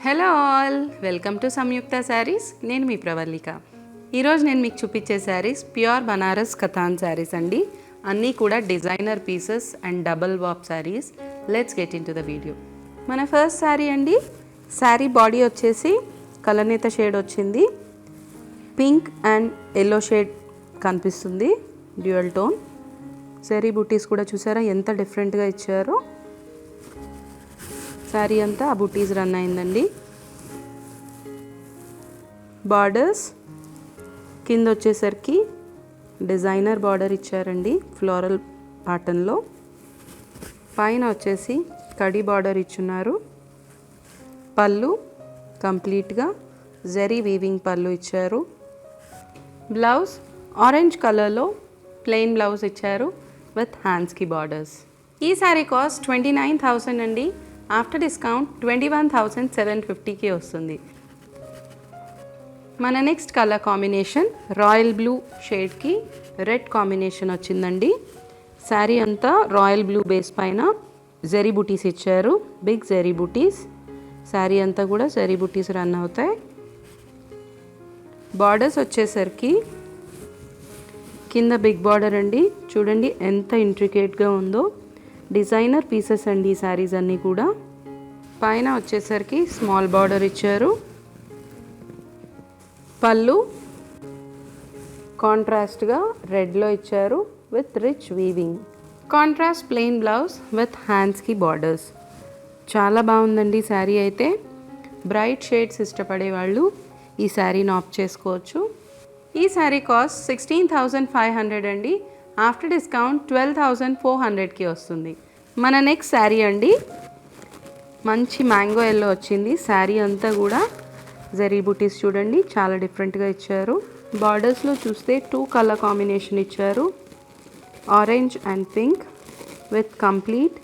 Hello all, welcome to Samyuktha Sarees. నేను మీ ప్రవల్లిక. ఈరోజు నేను మీకు చూపించే శారీస్ ప్యూర్ బనారస్ కథాన్ శారీస్ అండి. అన్నీ కూడా designer pieces and double warp saris. Let's get into the video. మన ఫస్ట్ శారీ అండి. శారీ బాడీ వచ్చేసి కలనేత షేడ్ వచ్చింది. పింక్ అండ్ ఎల్లో షేడ్ కనిపిస్తుంది, డ్యూయల్ టోన్. శారీ బుటీస్ కూడా చూసారా ఎంత డిఫరెంట్గా ఇచ్చారో. శారీ అంతా ఆ బుటీస్ రన్ అయిందండి. బార్డర్స్ కింద వచ్చేసరికి డిజైనర్ బార్డర్ ఇచ్చారండి ఫ్లోరల్ ప్యాటర్న్లో. పైన వచ్చేసి కడి బార్డర్ ఇచ్చున్నారు. పళ్ళు కంప్లీట్గా జరీ వీవింగ్ పళ్ళు ఇచ్చారు. బ్లౌజ్ ఆరెంజ్ కలర్లో ప్లెయిన్ బ్లౌజ్ ఇచ్చారు విత్ హ్యాండ్స్కి బార్డర్స్. ఈ శారీ కాస్ట్ 29,000 అండి. ఆఫ్టర్ డిస్కౌంట్ 21,750కి వస్తుంది. మన next colour combination royal blue షేడ్కి రెడ్ కాంబినేషన్ వచ్చిందండి. శారీ అంతా రాయల్ బ్లూ బేస్ పైన జరీ బుటీస్ ఇచ్చారు, బిగ్ జరీ బుటీస్. శారీ అంతా కూడా జరీ బుటీస్ రన్ అవుతాయి. బార్డర్స్ వచ్చేసరికి కింద బిగ్ బార్డర్ అండి. చూడండి ఎంత ఇంట్రికేట్గా ఉందో. డిజైనర్ పీసెస్ అండి ఈ శారీస్ అన్నీ కూడా. పైన వచ్చేసరికి స్మాల్ బార్డర్ ఇచ్చారు. పళ్ళు కాంట్రాస్ట్గా రెడ్లో ఇచ్చారు with rich weaving. Contrast plain blouse with హ్యాండ్స్కి బార్డర్స్. చాలా బాగుందండి శారీ అయితే. బ్రైట్ షేడ్స్ ఇష్టపడే వాళ్ళు ఈ శారీని ఆప్ట్ చేసుకోవచ్చు. ఈ శారీ కాస్ట్ 16,500 అండి. ఆఫ్టర్ డిస్కౌంట్ 12,400కి వస్తుంది. మన నెక్స్ట్ శారీ అండి. మంచి మ్యాంగో ఎల్లో వచ్చింది. శారీ అంతా కూడా జరీ బుటీస్ చూడండి చాలా డిఫరెంట్గా ఇచ్చారు. బార్డర్స్లో చూస్తే 2 కలర్ కాంబినేషన్ ఇచ్చారు, orange and pink with complete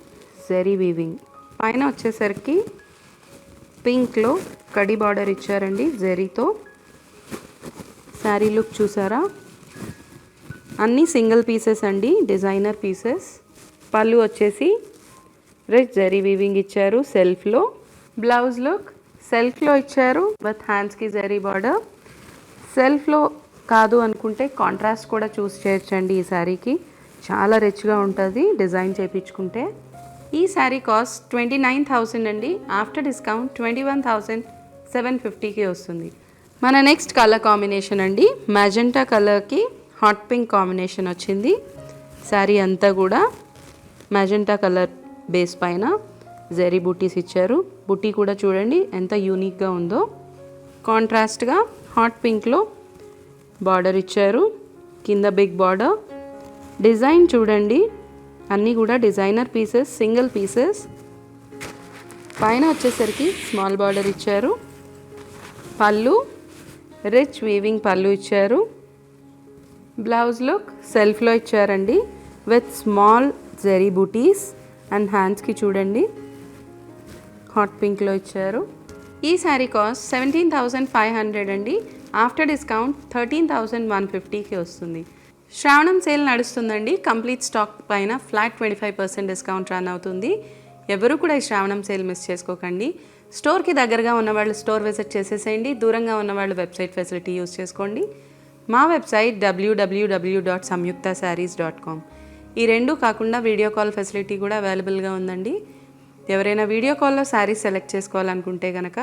zari weaving. పైన వచ్చేసరికి పింక్లో కడి బార్డర్ ఇచ్చారండి జరీతో. శారీ లుక్ చూసారా. అన్నీ సింగిల్ పీసెస్ అండి, డిజైనర్ పీసెస్. పళ్ళు వచ్చేసి రిచ్ జరీ వీవింగ్ ఇచ్చారు సెల్ఫ్లో. బ్లౌజ్ లుక్ సెల్ఫ్లో ఇచ్చారు విత్ హ్యాండ్స్కి జరీ బార్డర్. సెల్ఫ్లో కాదు అనుకుంటే కాంట్రాస్ట్ కూడా చూస్ చేయొచ్చండి. ఈ శారీకి చాలా రిచ్గా ఉంటుంది డిజైన్ చేయించుకుంటే. ఈ శారీ కాస్ట్ 29,000 అండి. ఆఫ్టర్ డిస్కౌంట్ 21,750కి వస్తుంది. మన నెక్స్ట్ కలర్ కాంబినేషన్ అండి. మ్యాజెంటా కలర్కి హాట్ పింక్ కాంబినేషన్ వచ్చింది. శారీ అంతా కూడా మ్యాజెంటా కలర్ బేస్ పైన జరీ బుటీస్ ఇచ్చారు. బుటీ కూడా చూడండి ఎంత యూనిక్గా ఉందో. కాంట్రాస్ట్గా హాట్ పింక్లో బార్డర్ ఇచ్చారు, కింద బిగ్ బార్డర్. డిజైన్ చూడండి అన్నీ కూడా డిజైనర్ పీసెస్, సింగిల్ పీసెస్. పైన వచ్చేసరికి స్మాల్ బార్డర్ ఇచ్చారు. పళ్ళు రిచ్ వీవింగ్ పళ్ళు ఇచ్చారు. బ్లౌజ్ లుక్ సెల్ఫ్లో ఇచ్చారండి with small zari buttis and హ్యాండ్స్కి చూడండి హాట్ పింక్లో ఇచ్చారు. ఈ శారీ కాస్ట్ 17,500 అండి. ఆఫ్టర్ డిస్కౌంట్ 13,150కి వస్తుంది. శ్రావణం సేల్ నడుస్తుందండి. కంప్లీట్ స్టాక్ పైన ఫ్లాట్ 25% డిస్కౌంట్ రన్ అవుతుంది. ఎవరు కూడా ఈ శ్రావణం సేల్ మిస్ చేసుకోకండి. స్టోర్కి దగ్గరగా ఉన్నవాళ్ళు స్టోర్ విజిట్ చేసేసేయండి. దూరంగా ఉన్నవాళ్ళు వెబ్సైట్ ఫెసిలిటీ యూజ్ చేసుకోండి. మా వెబ్సైట్ www.samyuktasarees.com. ఈ రెండు కాకుండా వీడియో కాల్ ఫెసిలిటీ కూడా అవైలబుల్గా ఉందండి. ఎవరైనా వీడియో కాల్లో శారీస్ సెలెక్ట్ చేసుకోవాలనుకుంటే కనుక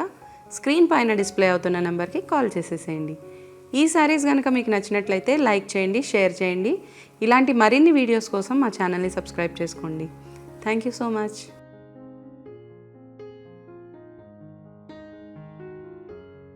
స్క్రీన్ పైన డిస్ప్లే అవుతున్న నెంబర్కి కాల్ చేసేసేయండి. ఈ శారీస్ కనుక మీకు నచ్చినట్లయితే లైక్ చేయండి, షేర్ చేయండి. ఇలాంటి మరిన్ని వీడియోస్ కోసం మా ఛానల్ని సబ్స్క్రైబ్ చేసుకోండి. Thank you so much.